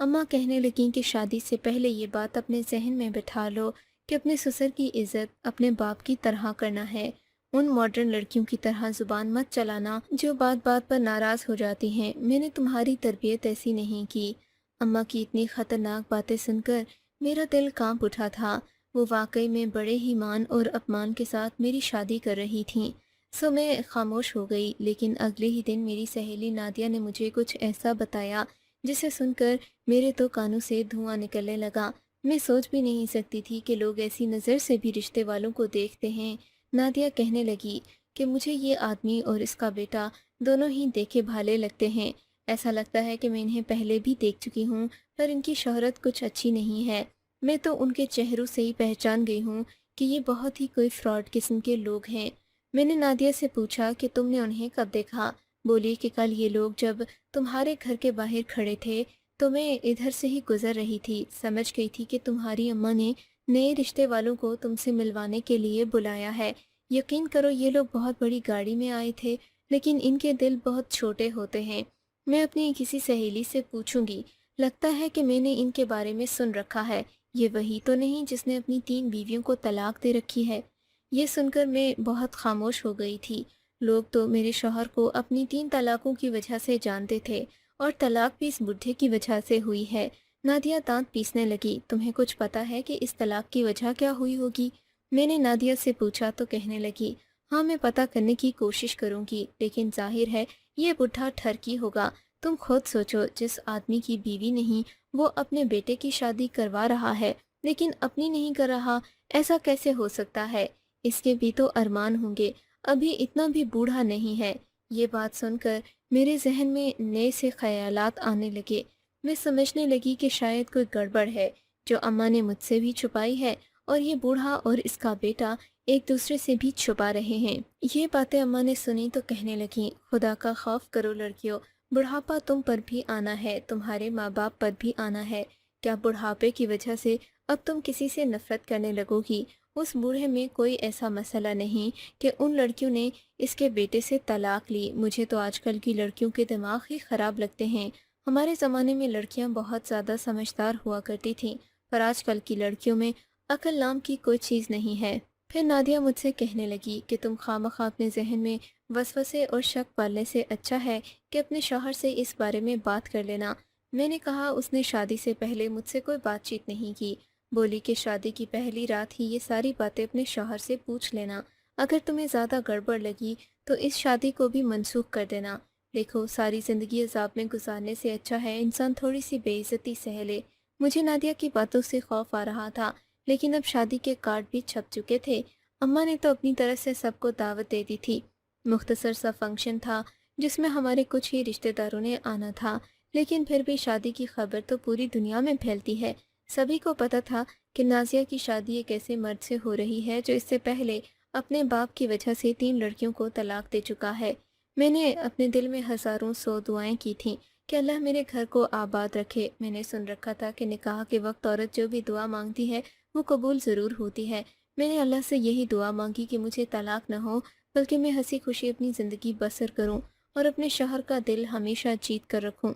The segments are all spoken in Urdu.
اماں کہنے لگیں کہ شادی سے پہلے یہ بات اپنے ذہن میں بٹھا لو کہ اپنے سسر کی عزت اپنے باپ کی طرح کرنا ہے، ان ماڈرن لڑکیوں کی طرح زبان مت چلانا جو بات بات پر ناراض ہو جاتی ہیں۔ میں نے تمہاری تربیت ایسی نہیں کی۔ اماں کی اتنی خطرناک باتیں سن کر میرا دل کانپ اٹھا تھا۔ وہ واقعی میں بڑے ہی مان اور اپمان کے ساتھ میری شادی کر رہی تھیں۔ سو میں خاموش ہو گئی، لیکن اگلے ہی دن میری سہیلی نادیہ نے مجھے کچھ ایسا بتایا جسے سن کر میرے تو کانوں سے دھواں نکلنے لگا۔ میں سوچ بھی نہیں سکتی تھی کہ لوگ ایسی نظر سے بھی رشتے والوں کو دیکھتے ہیں۔ نادیہ کہنے لگی کہ مجھے یہ آدمی اور اس کا بیٹا دونوں ہی دیکھے بھالے لگتے ہیں۔ ایسا لگتا ہے کہ میں انہیں پہلے بھی دیکھ چکی ہوں، پر ان کی شہرت کچھ اچھی نہیں ہے۔ میں تو ان کے چہروں سے ہی پہچان گئی ہوں کہ یہ بہت ہی کوئی فراڈ قسم کے لوگ ہیں۔ میں نے نادیہ سے پوچھا کہ تم نے انہیں کب دیکھا؟ بولی کہ کل یہ لوگ جب تمہارے گھر کے باہر کھڑے تھے تو میں ادھر سے ہی گزر رہی تھی، سمجھ گئی تھی کہ تمہاری اماں نے نئے رشتے والوں کو تم سے ملوانے کے لیے بلایا ہے۔ یقین کرو یہ لوگ بہت بڑی گاڑی میں آئے تھے، لیکن ان کے دل بہت چھوٹے ہوتے ہیں۔ میں اپنی کسی سہیلی سے پوچھوں گی، لگتا ہے کہ میں نے ان کے بارے میں سن رکھا ہے، یہ وہی تو نہیں جس نے اپنی 3 بیویوں کو طلاق دے رکھی ہے۔ یہ سن کر میں بہت خاموش ہو گئی تھی۔ لوگ تو میرے شوہر کو اپنی 3 طلاقوں کی وجہ سے جانتے تھے، اور طلاق بھی اس بڈھے کی وجہ سے ہوئی ہے۔ نادیہ دانت پیسنے لگی۔ تمہیں کچھ پتا ہے کہ اس طلاق کی وجہ کیا ہوئی ہوگی؟ میں نے نادیہ سے پوچھا تو کہنے لگی، ہاں میں پتہ کرنے کی کوشش کروں گی، لیکن ظاہر ہے یہ بڈھا ٹھرکی ہوگا۔ تم خود سوچو، جس آدمی کی بیوی نہیں وہ اپنے بیٹے کی شادی کروا رہا ہے لیکن اپنی نہیں کر رہا، ایسا کیسے ہو سکتا ہے؟ اس کے بھی تو ارمان ہوں گے، ابھی اتنا بھی بوڑھا نہیں ہے۔ یہ بات سن کر میرے ذہن میں نئے سے خیالات آنے لگے۔ میں سمجھنے لگی کہ شاید کوئی گڑبڑ ہے جو اماں نے مجھ سے بھی چھپائی ہے، اور یہ بوڑھا اور اس کا بیٹا ایک دوسرے سے بھی چھپا رہے ہیں۔ یہ باتیں اماں نے سنی تو کہنے لگیں، خدا کا خوف کرو لڑکیوں، بڑھاپا تم پر بھی آنا ہے، تمہارے ماں باپ پر بھی آنا ہے۔ کیا بڑھاپے کی وجہ سے اب تم کسی سے نفرت کرنے لگو گی؟ اس بوڑھے میں کوئی ایسا مسئلہ نہیں کہ ان لڑکیوں نے اس کے بیٹے سے طلاق لی۔ مجھے تو آج کل کی لڑکیوں کے دماغ ہی خراب لگتے ہیں۔ ہمارے زمانے میں لڑکیاں بہت زیادہ سمجھدار ہوا کرتی تھیں، پر آج کل کی لڑکیوں میں عقل نام کی کوئی چیز نہیں ہے۔ پھر نادیہ مجھ سے کہنے لگی کہ تم خواہ اپنے ذہن میں وسوسے اور شک پالنے سے اچھا ہے کہ اپنے شوہر سے اس بارے میں بات کر لینا۔ میں نے کہا اس نے شادی سے پہلے مجھ سے کوئی بات چیت نہیں کی۔ بولی کہ شادی کی پہلی رات ہی یہ ساری باتیں اپنے شوہر سے پوچھ لینا، اگر تمہیں زیادہ گڑبڑ لگی تو اس شادی کو بھی منسوخ کر دینا۔ دیکھو، ساری زندگی عذاب میں گزارنے سے اچھا ہے انسان تھوڑی سی بے عزتی سہ لے۔ مجھے نادیہ کی باتوں سے خوف آ رہا تھا، لیکن اب شادی کے کارڈ بھی چھپ چکے تھے۔ اماں نے تو اپنی طرف سے سب کو دعوت دے دی تھی۔ مختصر سا فنکشن تھا جس میں ہمارے کچھ ہی رشتہ داروں نے آنا تھا، لیکن پھر بھی شادی کی خبر تو پوری دنیا میں پھیلتی ہے۔ سبھی کو پتہ تھا کہ نازیہ کی شادی ایک ایسے مرد سے ہو رہی ہے جو اس سے پہلے اپنے باپ کی وجہ سے 3 لڑکیوں کو طلاق دے چکا ہے۔ میں نے اپنے دل میں ہزاروں سو دعائیں کی تھیں کہ اللہ میرے گھر کو آباد رکھے۔ میں نے سن رکھا تھا کہ نکاح کے وقت عورت جو بھی دعا مانگتی ہے وہ قبول ضرور ہوتی ہے۔ میں نے اللہ سے یہی دعا مانگی کہ مجھے طلاق نہ ہو، بلکہ میں ہنسی خوشی اپنی زندگی بسر کروں اور اپنے شوہر کا دل ہمیشہ جیت کر رکھوں۔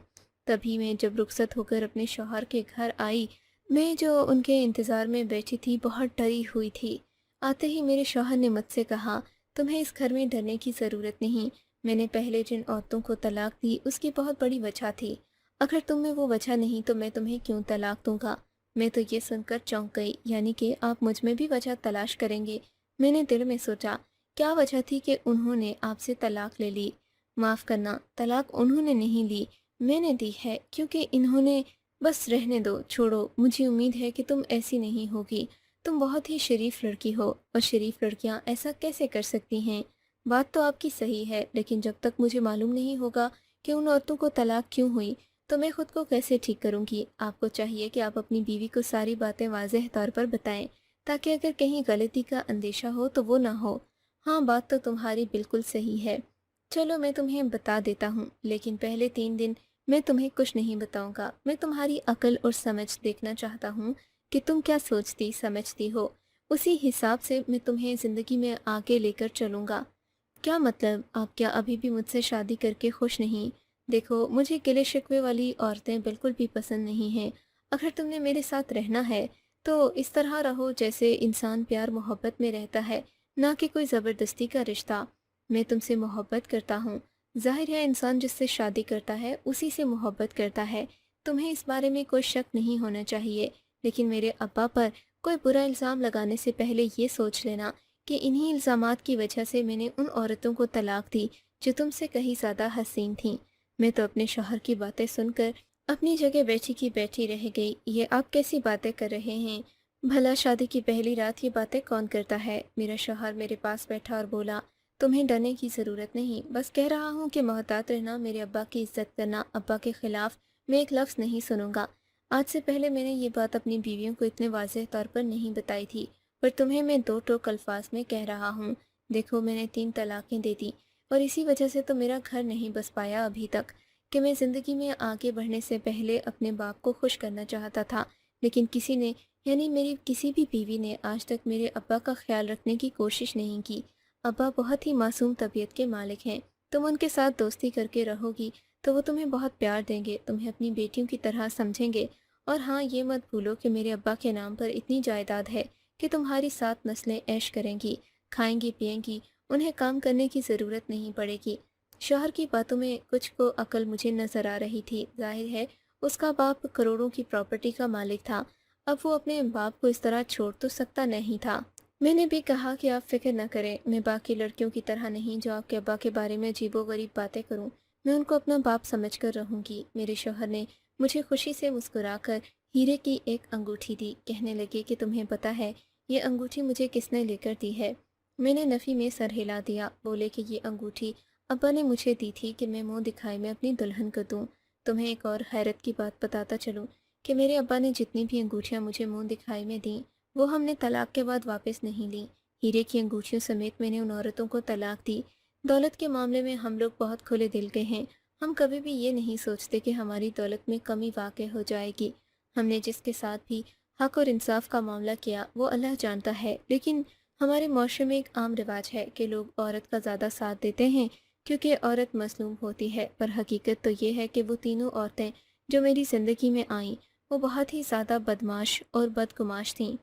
تبھی میں جب رخصت ہو کر اپنے شوہر کے گھر آئی، میں جو ان کے انتظار میں بیٹھی تھی بہت ڈری ہوئی تھی۔ آتے ہی میرے شوہر نے مجھ سے کہا، تمہیں اس گھر میں ڈرنے کی ضرورت نہیں۔ میں نے پہلے جن عورتوں کو طلاق دی اس کی بہت بڑی وجہ تھی، اگر تم میں وہ وجہ نہیں تو میں تمہیں کیوں طلاق دوں گا؟ میں تو یہ سن کر چونک گئی، یعنی کہ آپ مجھ میں بھی وجہ تلاش کریں گے۔ میں نے دل میں سوچا، کیا وجہ تھی کہ انہوں نے آپ سے طلاق لے لی؟ معاف کرنا، طلاق انہوں نے نہیں لی، میں نے دی ہے، کیونکہ انہوں نے… بس رہنے دو، چھوڑو، مجھے امید ہے کہ تم ایسی نہیں ہوگی۔ تم بہت ہی شریف لڑکی ہو، اور شریف لڑکیاں ایسا کیسے کر سکتی ہیں؟ بات تو آپ کی صحیح ہے، لیکن جب تک مجھے معلوم نہیں ہوگا کہ ان عورتوں کو طلاق کیوں ہوئی تو میں خود کو کیسے ٹھیک کروں گی؟ آپ کو چاہیے کہ آپ اپنی بیوی کو ساری باتیں واضح طور پر بتائیں، تاکہ اگر کہیں غلطی کا اندیشہ ہو تو وہ نہ ہو۔ ہاں، بات تو تمہاری بالکل صحیح ہے۔ چلو میں تمہیں بتا دیتا ہوں، لیکن پہلے 3 دن میں تمہیں کچھ نہیں بتاؤں گا۔ میں تمہاری عقل اور سمجھ دیکھنا چاہتا ہوں کہ تم کیا سوچتی سمجھتی ہو، اسی حساب سے میں تمہیں زندگی میں آگے لے کر چلوں گا۔ کیا مطلب؟ آپ کیا ابھی بھی مجھ سے شادی کر کے خوش نہیں؟ دیکھو مجھے گلے شکوے والی عورتیں بالکل بھی پسند نہیں ہیں۔ اگر تم نے میرے ساتھ رہنا ہے تو اس طرح رہو جیسے انسان پیار محبت میں رہتا ہے، نہ کہ کوئی زبردستی کا رشتہ۔ میں تم سے محبت کرتا ہوں، ظاہر ہے انسان جس سے شادی کرتا ہے اسی سے محبت کرتا ہے، تمہیں اس بارے میں کوئی شک نہیں ہونا چاہیے۔ لیکن میرے ابا پر کوئی برا الزام لگانے سے پہلے یہ سوچ لینا کہ انہی الزامات کی وجہ سے میں نے ان عورتوں کو طلاق دی جو تم سے کہیں زیادہ حسین تھیں۔ میں تو اپنے شوہر کی باتیں سن کر اپنی جگہ بیٹھی کی بیٹھی رہ گئی۔ یہ آپ کیسی باتیں کر رہے ہیں؟ بھلا شادی کی پہلی رات یہ باتیں کون کرتا ہے؟ میرا شوہر میرے پاس بیٹھا اور بولا، تمہیں ڈرنے کی ضرورت نہیں، بس کہہ رہا ہوں کہ محتاط رہنا، میرے ابا کی عزت کرنا، ابا کے خلاف میں ایک لفظ نہیں سنوں گا۔ آج سے پہلے میں نے یہ بات اپنی بیویوں کو اتنے واضح طور پر نہیں بتائی تھی، پر تمہیں میں دو ٹوک الفاظ میں کہہ رہا ہوں۔ دیکھو میں نے 3 طلاقیں دے دی اور اسی وجہ سے تو میرا گھر نہیں بس پایا ابھی تک، کہ میں زندگی میں آگے بڑھنے سے پہلے اپنے باپ کو خوش کرنا چاہتا تھا، لیکن کسی نے، یعنی میری کسی بھی بیوی نے آج تک میرے ابا کا خیال رکھنے کی کوشش نہیں کی۔ ابا بہت ہی معصوم طبیعت کے مالک ہیں، تم ان کے ساتھ دوستی کر کے رہو گی تو وہ تمہیں بہت پیار دیں گے، تمہیں اپنی بیٹیوں کی طرح سمجھیں گے۔ اور ہاں یہ مت بھولو کہ میرے ابا کے نام پر اتنی جائیداد ہے کہ تمہاری 7 نسلیں عیش کریں گی، کھائیں گی پئیں گی، انہیں کام کرنے کی ضرورت نہیں پڑے گی۔ شوہر کی باتوں میں کچھ کو عقل مجھے نظر آ رہی تھی، ظاہر ہے اس کا باپ کروڑوں کی پراپرٹی کا مالک تھا، اب وہ اپنے باپ کو اس طرح چھوڑ تو سکتا نہیں تھا۔ میں نے بھی کہا کہ آپ فکر نہ کریں، میں باقی لڑکیوں کی طرح نہیں جو آپ کے ابا کے بارے میں عجیب و غریب باتیں کروں، میں ان کو اپنا باپ سمجھ کر رہوں گی۔ میرے شوہر نے مجھے خوشی سے مسکرا کر ہیرے کی ایک انگوٹھی دی، کہنے لگے کہ تمہیں پتہ ہے یہ انگوٹھی مجھے کس نے لے کر دی ہے؟ میں نے نفی میں سر ہلا دیا، بولے کہ یہ انگوٹھی ابا نے مجھے دی تھی کہ میں منہ دکھائی میں اپنی دلہن کو دوں۔ تمہیں ایک اور حیرت کی بات بتاتا چلوں کہ میرے ابا نے جتنی بھی انگوٹھیاں مجھے منہ دکھائی میں دیں وہ ہم نے طلاق کے بعد واپس نہیں لیں۔ ہیرے کی انگوٹھیوں سمیت میں نے ان عورتوں کو طلاق دی۔ دولت کے معاملے میں ہم لوگ بہت کھلے دل کے ہیں، ہم کبھی بھی یہ نہیں سوچتے کہ ہماری دولت میں کمی واقع ہو جائے گی۔ ہم نے جس کے ساتھ بھی حق اور انصاف کا معاملہ کیا وہ اللہ جانتا ہے، لیکن ہمارے معاشرے میں ایک عام رواج ہے کہ لوگ عورت کا زیادہ ساتھ دیتے ہیں کیونکہ عورت مظلوم ہوتی ہے، پر حقیقت تو یہ ہے کہ وہ تینوں عورتیں جو میری زندگی میں آئیں وہ بہت ہی زیادہ بدمعاش اور بدگماش تھیں۔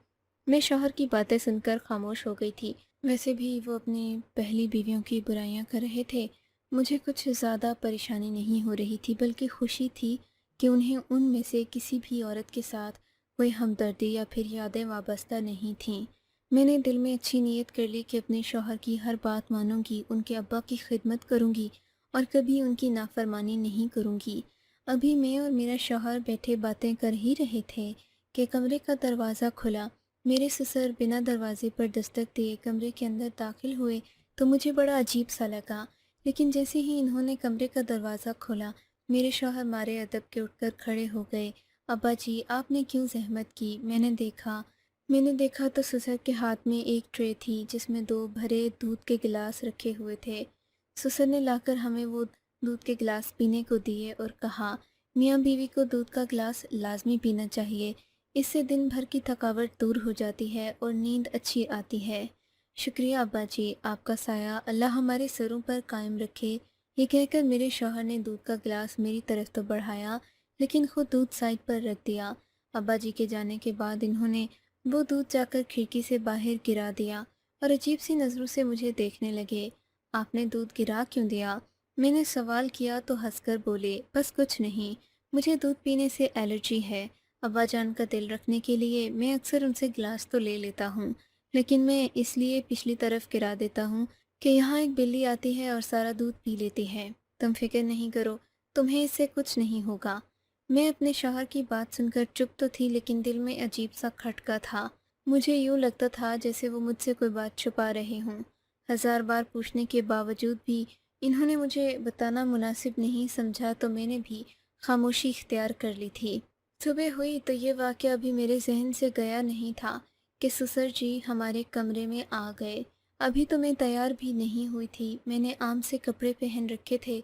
میں شوہر کی باتیں سن کر خاموش ہو گئی تھی، ویسے بھی وہ اپنی پہلی بیویوں کی برائیاں کر رہے تھے، مجھے کچھ زیادہ پریشانی نہیں ہو رہی تھی بلکہ خوشی تھی کہ انہیں ان میں سے کسی بھی عورت کے ساتھ کوئی ہمدردی یا پھر یادیں وابستہ نہیں تھیں۔ میں نے دل میں اچھی نیت کر لی کہ اپنے شوہر کی ہر بات مانوں گی، ان کے ابا کی خدمت کروں گی اور کبھی ان کی نافرمانی نہیں کروں گی۔ ابھی میں اور میرا شوہر بیٹھے باتیں کر ہی رہے تھے کہ کمرے کا دروازہ کھلا۔ میرے سسر بنا دروازے پر دستک دیے کمرے کے اندر داخل ہوئے تو مجھے بڑا عجیب سا لگا، لیکن جیسے ہی انہوں نے کمرے کا دروازہ کھولا میرے شوہر مارے ادب کے اٹھ کر کھڑے ہو گئے۔ ابا جی آپ نے کیوں زحمت کی؟ میں نے دیکھا تو سسر کے ہاتھ میں ایک ٹرے تھی جس میں 2 بھرے دودھ کے گلاس رکھے ہوئے تھے۔ سسر نے لا کر ہمیں وہ دودھ کے گلاس پینے کو دیے اور کہا، میاں بیوی کو دودھ کا گلاس لازمی پینا چاہیے، اس سے دن بھر کی تھکاوٹ دور ہو جاتی ہے اور نیند اچھی آتی ہے۔ شکریہ ابا جی، آپ کا سایہ اللہ ہمارے سروں پر قائم رکھے۔ یہ کہہ کر میرے شوہر نے دودھ کا گلاس میری طرف تو بڑھایا لیکن خود دودھ سائڈ پر رکھ دیا۔ ابا جی کے جانے کے بعد انہوں نے وہ دودھ جا کر کھڑکی سے باہر گرا دیا اور عجیب سی نظروں سے مجھے دیکھنے لگے۔ آپ نے دودھ گرا کیوں دیا؟ میں نے سوال کیا تو ہنس کر بولے، بس کچھ نہیں، مجھے دودھ پینے سے الرجی ہے۔ ابا جان کا دل رکھنے کے لیے میں اکثر ان سے گلاس تو لے لیتا ہوں، لیکن میں اس لیے پچھلی طرف گرا دیتا ہوں کہ یہاں ایک بلی آتی ہے اور سارا دودھ پی لیتی ہے۔ تم فکر نہیں کرو، تمہیں اس سے کچھ نہیں ہوگا۔ میں اپنے شوہر کی بات سن کر چپ تو تھی لیکن دل میں عجیب سا کھٹکا تھا، مجھے یوں لگتا تھا جیسے وہ مجھ سے کوئی بات چھپا رہے ہوں۔ 1000 بار پوچھنے کے باوجود بھی انہوں نے مجھے بتانا مناسب نہیں سمجھا تو میں نے بھی خاموشی اختیار کر لی تھی۔ صبح ہوئی تو یہ واقعہ ابھی میرے ذہن سے گیا نہیں تھا کہ سسر جی ہمارے کمرے میں آ گئے۔ ابھی تو میں تیار بھی نہیں ہوئی تھی، میں نے عام سے کپڑے پہن رکھے تھے۔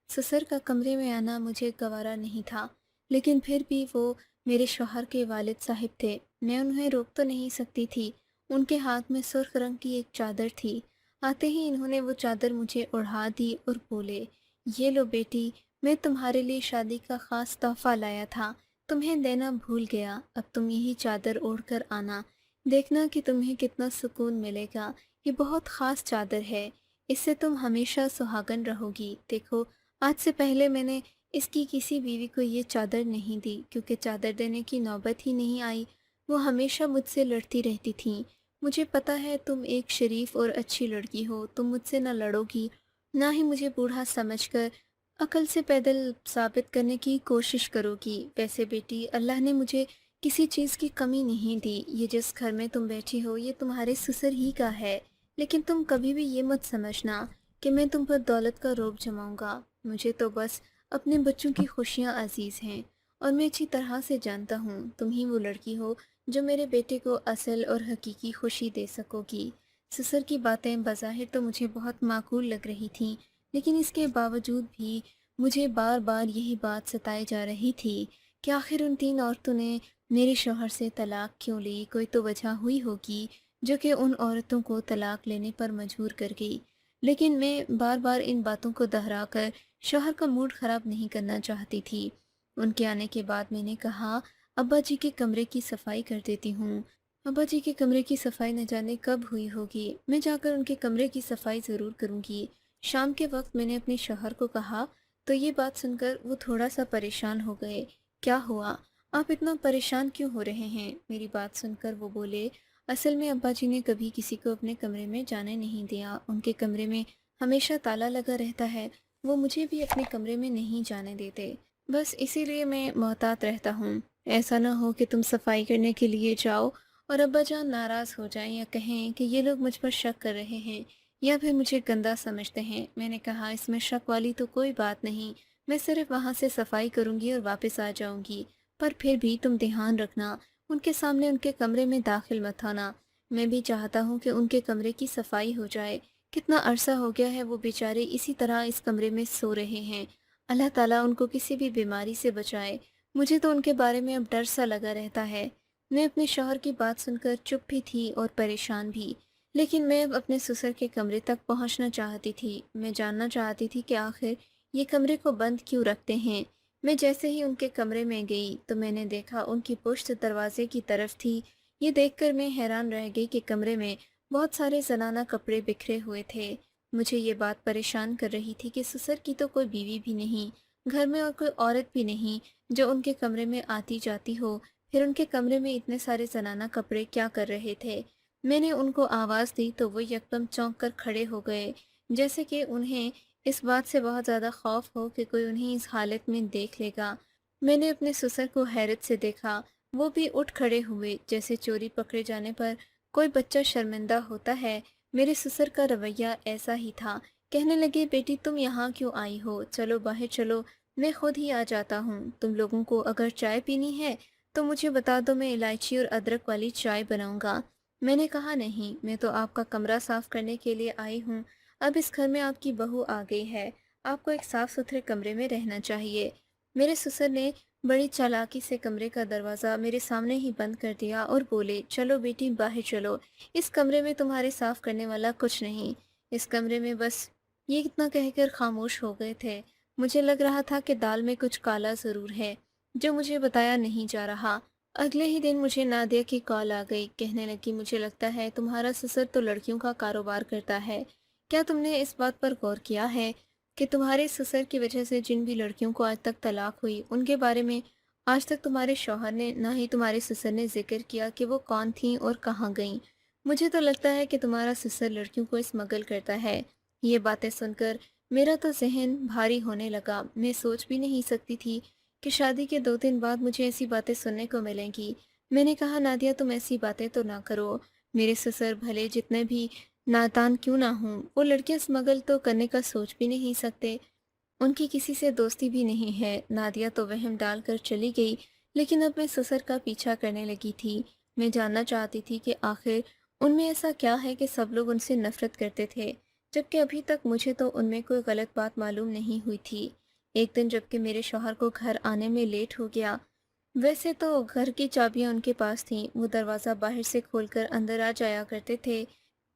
سسر کا کمرے میں آنا مجھے گوارا نہیں تھا، لیکن پھر بھی وہ میرے شوہر کے والد صاحب تھے، میں انہیں روک تو نہیں سکتی تھی۔ ان کے ہاتھ میں سرخ رنگ کی ایک چادر تھی، آتے ہی انہوں نے وہ چادر مجھے اڑھا دی اور بولے، یہ لو بیٹی، میں تمہارے لیے شادی کا خاص تحفہ لایا تھا، تمہیں دینا بھول گیا، اب تم یہی چادر اوڑھ کر آنا، دیکھنا کہ تمہیں کتنا سکون ملے گا۔ یہ بہت خاص چادر ہے، اس سے تم ہمیشہ سہاگن رہو گی۔ دیکھو، آج سے پہلے میں نے اس کی کسی بیوی کو یہ چادر نہیں دی، کیونکہ چادر دینے کی نوبت ہی نہیں آئی۔ وہ ہمیشہ مجھ سے لڑتی رہتی تھیں۔ مجھے پتہ ہے تم ایک شریف اور اچھی لڑکی ہو، تم مجھ سے نہ لڑو گی، نہ ہی مجھے بوڑھا سمجھ کر عقل سے پیدل ثابت کرنے کی کوشش کرو گی۔ ویسے بیٹی، اللہ نے مجھے کسی چیز کی کمی نہیں دی۔ یہ جس گھر میں تم بیٹھی ہو یہ تمہارے سسر ہی کا ہے، لیکن تم کبھی بھی یہ مت سمجھنا کہ میں تم پر دولت کا روب جماؤں گا۔ مجھے تو بس اپنے بچوں کی خوشیاں عزیز ہیں، اور میں اچھی طرح سے جانتا ہوں تم ہی وہ لڑکی ہو جو میرے بیٹے کو اصل اور حقیقی خوشی دے سکو گی۔ سسر کی باتیں بظاہر تو مجھے بہت معقول لگ رہی تھیں، لیکن اس کے باوجود بھی مجھے بار بار یہی بات ستائی جا رہی تھی کہ آخر ان تین عورتوں نے میرے شوہر سے طلاق کیوں لی؟ کوئی تو وجہ ہوئی ہوگی جو کہ ان عورتوں کو طلاق لینے پر مجبور کر گئی۔ لیکن میں بار بار ان باتوں کو دہرا کر شوہر کا موڈ خراب نہیں کرنا چاہتی تھی۔ ان کے آنے کے بعد میں نے کہا، ابا جی کے کمرے کی صفائی کر دیتی ہوں۔ ابا جی کے کمرے کی صفائی نہ جانے کب ہوئی ہوگی، میں جا کر ان کے کمرے کی صفائی ضرور کروں گی۔ شام کے وقت میں نے اپنے شوہر کو کہا تو یہ بات سن کر وہ تھوڑا سا پریشان ہو گئے۔ کیا ہوا؟ آپ اتنا پریشان کیوں ہو رہے ہیں؟ میری بات سن کر وہ بولے، اصل میں ابا جی نے کبھی کسی کو اپنے کمرے میں جانے نہیں دیا، ان کے کمرے میں ہمیشہ تالا لگا رہتا ہے، وہ مجھے بھی اپنے کمرے میں نہیں جانے دیتے، بس اسی لیے میں محتاط رہتا ہوں۔ ایسا نہ ہو کہ تم صفائی کرنے کے لیے جاؤ اور ابا جان ناراض ہو جائیں یا کہیں کہ یہ لوگ مجھ پر شک کر رہے ہیں یا پھر مجھے گندا سمجھتے ہیں۔ میں نے کہا، اس میں شک والی تو کوئی بات نہیں، میں صرف وہاں سے صفائی کروں گی اور واپس آ جاؤں گی، پر پھر بھی تم دھیان رکھنا، ان کے سامنے ان کے کمرے میں داخل مت ہونا۔ میں بھی چاہتا ہوں کہ ان کے کمرے کی صفائی ہو جائے، کتنا عرصہ ہو گیا ہے وہ بیچارے اسی طرح اس کمرے میں سو رہے ہیں۔ اللہ تعالیٰ ان کو کسی بھی بیماری سے بچائے، مجھے تو ان کے بارے میں اب ڈر سا لگا رہتا ہے۔ میں اپنے شوہر کی بات سن کر چپ بھی تھی اور پریشان بھی، لیکن میں اب اپنے سسر کے کمرے تک پہنچنا چاہتی تھی۔ میں جاننا چاہتی تھی کہ آخر یہ کمرے کو بند کیوں رکھتے ہیں۔ میں جیسے ہی ان کے کمرے میں گئی تو میں نے دیکھا ان کی پشت دروازے کی طرف تھی۔ یہ دیکھ کر میں حیران رہ گئی کہ کمرے میں بہت سارے زنانہ کپڑے بکھرے ہوئے تھے۔ مجھے یہ بات پریشان کر رہی تھی کہ سسر کی تو کوئی بیوی بھی نہیں، گھر میں اور کوئی عورت بھی نہیں جو ان کے کمرے میں آتی جاتی ہو، پھر ان کے کمرے میں اتنے سارے زنانہ کپڑے کیا کر رہے تھے؟ میں نے ان کو آواز دی تو وہ یکدم چونک کر کھڑے ہو گئے، جیسے کہ انہیں اس بات سے بہت زیادہ خوف ہو کہ کوئی انہیں اس حالت میں دیکھ لے گا۔ میں نے اپنے سسر کو حیرت سے دیکھا، وہ بھی اٹھ کھڑے ہوئے جیسے چوری پکڑے جانے پر کوئی بچہ شرمندہ ہوتا ہے۔ میرے سسر کا رویہ ایسا ہی تھا، کہنے لگے، بیٹی تم یہاں کیوں آئی ہو؟ چلو باہر چلو، میں خود ہی آ جاتا ہوں۔ تم لوگوں کو اگر چائے پینی ہے تو مجھے بتا دو، میں الائچی اور ادرک والی چائے بناؤں گا۔ میں نے کہا، نہیں، میں تو آپ کا کمرہ صاف کرنے کے لیے آئی ہوں، اب اس گھر میں آپ کی بہو آ گئی ہے، آپ کو ایک صاف ستھرے کمرے میں رہنا چاہیے۔ میرے سسر نے بڑی چالاکی سے کمرے کا دروازہ میرے سامنے ہی بند کر دیا اور بولے، چلو بیٹی باہر چلو، اس کمرے میں تمہارے صاف کرنے والا کچھ نہیں، اس کمرے میں بس… یہ اتنا کہہ کر خاموش ہو گئے تھے۔ مجھے لگ رہا تھا کہ دال میں کچھ کالا ضرور ہے جو مجھے بتایا نہیں جا رہا۔ اگلے ہی دن مجھے نادیہ کی کال آ گئی، کہنے لگی، مجھے لگتا ہے تمہارا سسر تو لڑکیوں کا کاروبار کرتا ہے، کیا تم نے اس بات پر غور کیا ہے کہ تمہارے سسر کی وجہ سے جن بھی لڑکیوں کو آج تک طلاق ہوئی ان کے بارے میں آج تک تمہارے شوہر نے نہ ہی تمہارے سسر نے ذکر کیا کہ وہ کون تھیں اور کہاں گئیں؟ مجھے تو لگتا ہے کہ تمہارا سسر لڑکیوں کو اسمگل کرتا ہے۔ یہ باتیں سن کر میرا تو ذہن بھاری ہونے لگا، میں سوچ بھی نہیں سکتی تھی کہ شادی کے 2 دن بعد مجھے ایسی باتیں سننے کو ملیں گی۔ میں نے کہا، نادیہ تم ایسی باتیں تو نہ کرو، میرے سسر بھلے جتنے بھی نادان کیوں نہ ہوں، وہ لڑکیاں اسمگل تو کرنے کا سوچ بھی نہیں سکتے، ان کی کسی سے دوستی بھی نہیں ہے۔ نادیہ تو وہم ڈال کر چلی گئی، لیکن اب میں سسر کا پیچھا کرنے لگی تھی۔ میں جاننا چاہتی تھی کہ آخر ان میں ایسا کیا ہے کہ سب لوگ ان سے نفرت کرتے تھے، جبکہ ابھی تک مجھے تو ان میں کوئی غلط بات معلوم نہیں ہوئی تھی۔ ایک دن جبکہ میرے شوہر کو گھر آنے میں لیٹ ہو گیا، ویسے تو گھر کی چابیاں ان کے پاس تھیں، وہ دروازہ باہر سے کھول کر اندر آ جایا کرتے تھے،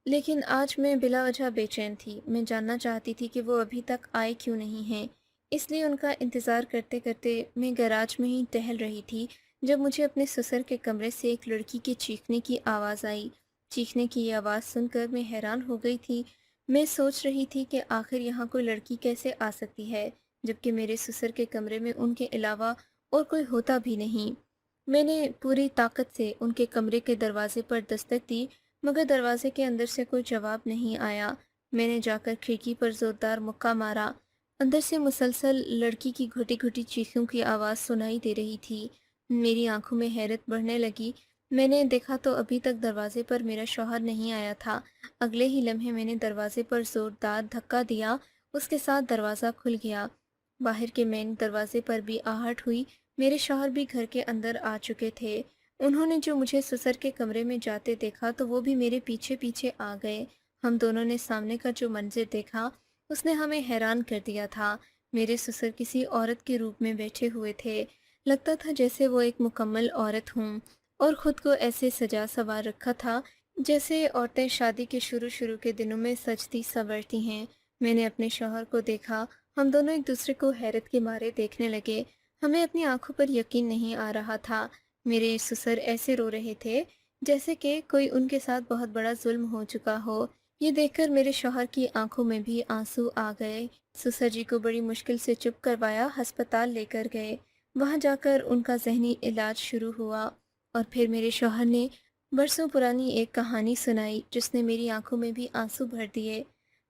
لیکن آج میں بلا وجہ بے چین تھی۔ میں جاننا چاہتی تھی کہ وہ ابھی تک آئے کیوں نہیں ہیں۔ اس لیے ان کا انتظار کرتے کرتے میں گراج میں ہی ٹہل رہی تھی جب مجھے اپنے سسر کے کمرے سے ایک لڑکی کے چیخنے کی آواز آئی۔ چیخنے کی یہ آواز سن کر میں حیران ہو گئی تھی۔ میں سوچ رہی تھی کہ آخر یہاں کوئی لڑکی کیسے آ سکتی ہے جبکہ میرے سسر کے کمرے میں ان کے علاوہ اور کوئی ہوتا بھی نہیں۔ میں نے پوری طاقت سے ان کے کمرے کے دروازے پر دستک دی مگر دروازے کے اندر سے کوئی جواب نہیں آیا۔ میں نے جا کر کھڑکی پر زوردار مکہ مارا۔ اندر سے مسلسل لڑکی کی گھٹی گھٹی چیخوں کی آواز سنائی دے رہی تھی۔ میری آنکھوں میں حیرت بڑھنے لگی۔ میں نے دیکھا تو ابھی تک دروازے پر میرا شوہر نہیں آیا تھا۔ اگلے ہی لمحے میں نے دروازے پر زوردار دھکا دیا، اس کے ساتھ دروازہ کھل گیا۔ باہر کے مین دروازے پر بھی آہٹ ہوئی۔ میرے شوہر بھی گھر کے اندر آ چکے تھے۔ انہوں نے جو مجھے سسر کے کمرے میں جاتے دیکھا تو وہ بھی میرے پیچھے پیچھے آ گئے۔ ہم دونوں نے سامنے کا جو منظر دیکھا اس نے ہمیں حیران کر دیا تھا۔ میرے سسر کسی عورت کے روپ میں بیٹھے ہوئے تھے۔ لگتا تھا جیسے وہ ایک مکمل عورت ہوں اور خود کو ایسے سجا سنوار رکھا تھا جیسے عورتیں شادی کے شروع کے دنوں میں سجتی سنورتی ہیں۔ میں نے اپنے شوہر کو دیکھا۔ ہم دونوں ایک دوسرے کو حیرت کے مارے دیکھنے لگے۔ ہمیں اپنی آنکھوں پر یقین نہیں آ رہا تھا۔ میرے سسر ایسے رو رہے تھے جیسے کہ کوئی ان کے ساتھ بہت بڑا ظلم ہو چکا ہو۔ یہ دیکھ کر میرے شوہر کی آنکھوں میں بھی آنسو آ گئے۔ سسر جی کو بڑی مشکل سے چپ کروایا ہسپتال لے کر گئے۔ وہاں جا کر ان کا ذہنی علاج شروع ہوا اور پھر میرے شوہر نے برسوں پرانی ایک کہانی سنائی جس نے میری آنکھوں میں بھی آنسو بھر دیے۔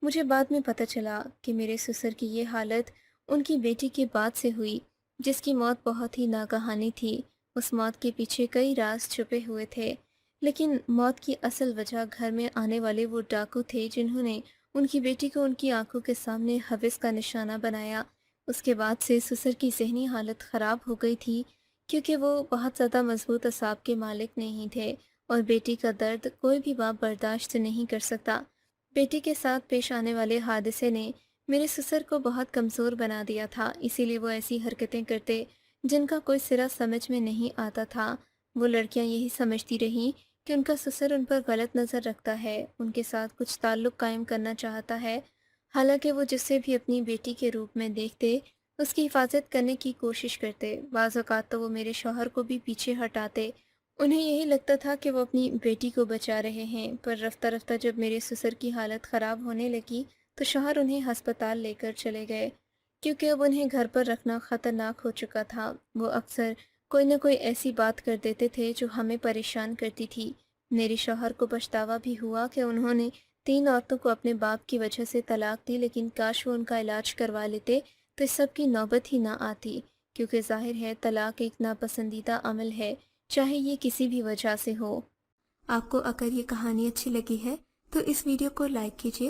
مجھے بعد میں پتہ چلا کہ میرے سسر کی یہ حالت ان کی بیٹی کے بعد سے ہوئی جس کی موت بہت ہی ناگہانی تھی۔ اس موت کے پیچھے کئی راز چھپے ہوئے تھے لیکن موت کی اصل وجہ گھر میں آنے والے وہ ڈاکو تھے جنہوں نے ان کی بیٹی کو ان کی آنکھوں کے سامنے حوث کا نشانہ بنایا۔ اس کے بعد سے سسر کی ذہنی حالت خراب ہو گئی تھی کیونکہ وہ بہت زیادہ مضبوط اعصاب کے مالک نہیں تھے اور بیٹی کا درد کوئی بھی باپ برداشت نہیں کر سکتا۔ بیٹی کے ساتھ پیش آنے والے حادثے نے میرے سسر کو بہت کمزور بنا دیا تھا، اسی لیے وہ ایسی حرکتیں کرتے جن کا کوئی سرا سمجھ میں نہیں آتا تھا۔ وہ لڑکیاں یہی سمجھتی رہیں کہ ان کا سسر ان پر غلط نظر رکھتا ہے، ان کے ساتھ کچھ تعلق قائم کرنا چاہتا ہے، حالانکہ وہ جسے بھی اپنی بیٹی کے روپ میں دیکھتے اس کی حفاظت کرنے کی کوشش کرتے۔ بعض اوقات تو وہ میرے شوہر کو بھی پیچھے ہٹاتے۔ انہیں یہی لگتا تھا کہ وہ اپنی بیٹی کو بچا رہے ہیں، پر رفتہ رفتہ جب میرے سسر کی حالت خراب ہونے لگی تو شوہر انہیں ہسپتال لے کر چلے گئے کیونکہ اب انہیں گھر پر رکھنا خطرناک ہو چکا تھا۔ وہ اکثر کوئی نہ کوئی ایسی بات کر دیتے تھے جو ہمیں پریشان کرتی تھی۔ میرے شوہر کو پچھتاوا بھی ہوا کہ انہوں نے 3 عورتوں کو اپنے باپ کی وجہ سے طلاق دی، لیکن کاش وہ ان کا علاج کروا لیتے تو اس سب کی نوبت ہی نہ آتی، کیونکہ ظاہر ہے طلاق ایک ناپسندیدہ عمل ہے چاہے یہ کسی بھی وجہ سے ہو۔ آپ کو اگر یہ کہانی اچھی لگی ہے تو اس ویڈیو کو لائک کیجیے